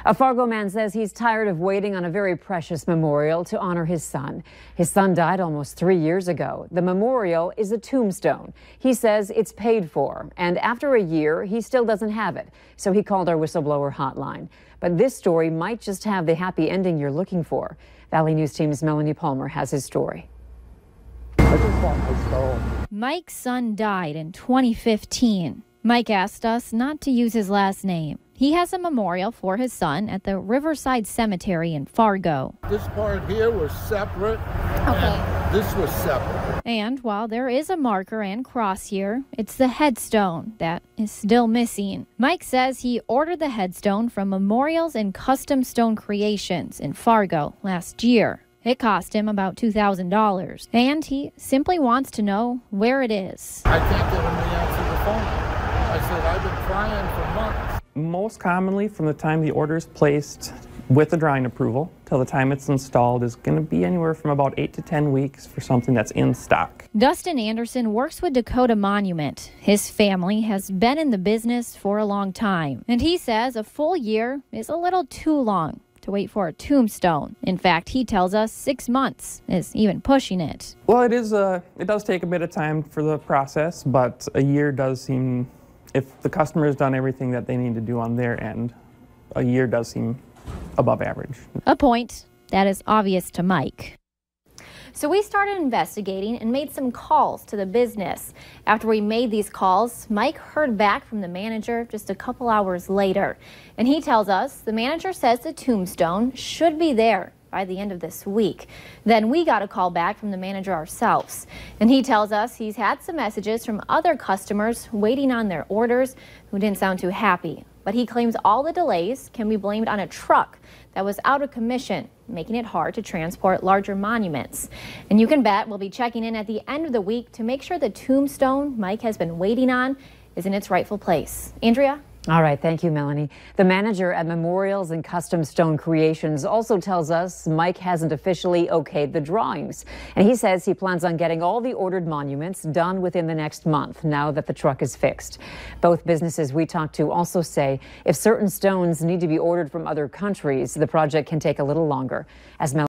A Fargo man says he's tired of waiting on a very precious memorial to honor his son. His son died almost 3 years ago. The memorial is a tombstone. He says it's paid for, and after a year, he still doesn't have it. So he called our whistleblower hotline. But this story might just have the happy ending you're looking for. Valley News Team's Melanie Palmer has his story. Mike's son died in 2015. Mike asked us not to use his last name. He has a memorial for his son at the Riverside Cemetery in Fargo. This part here was separate. Okay. This was separate. And while there is a marker and cross here, it's the headstone that is still missing. Mike says he ordered the headstone from Memorials and Custom Stone Creations in Fargo last year. It cost him about $2,000, and he simply wants to know where it is. I can't get him to answer the phone. I said, I've been trying for months. Most commonly, from the time the order is placed with the drawing approval till the time it's installed is going to be anywhere from about 8 to 10 weeks for something that's in stock. Dustin Anderson works with Dakota Monument. His family has been in the business for a long time, and he says a full year is a little too long to wait for a tombstone. In fact, he tells us 6 months is even pushing it. Well, it does take a bit of time for the process, but a year does seem, if the customer has done everything that they need to do on their end, a year does seem above average. A point that is obvious to Mike. So we started investigating and made some calls to the business. After we made these calls, Mike heard back from the manager just a couple hours later. And he tells us the manager says the tombstone should be there by the end of this week. Then we got a call back from the manager ourselves. And he tells us he's had some messages from other customers waiting on their orders who didn't sound too happy. But he claims all the delays can be blamed on a truck that was out of commission, making it hard to transport larger monuments. And you can bet we'll be checking in at the end of the week to make sure the tombstone Mike has been waiting on is in its rightful place. Andrea? All right, thank you, Melanie. The manager at Memorials and Custom Stone Creations also tells us Mike hasn't officially okayed the drawings. And he says he plans on getting all the ordered monuments done within the next month, now that the truck is fixed. Both businesses we talked to also say if certain stones need to be ordered from other countries, the project can take a little longer. As Melanie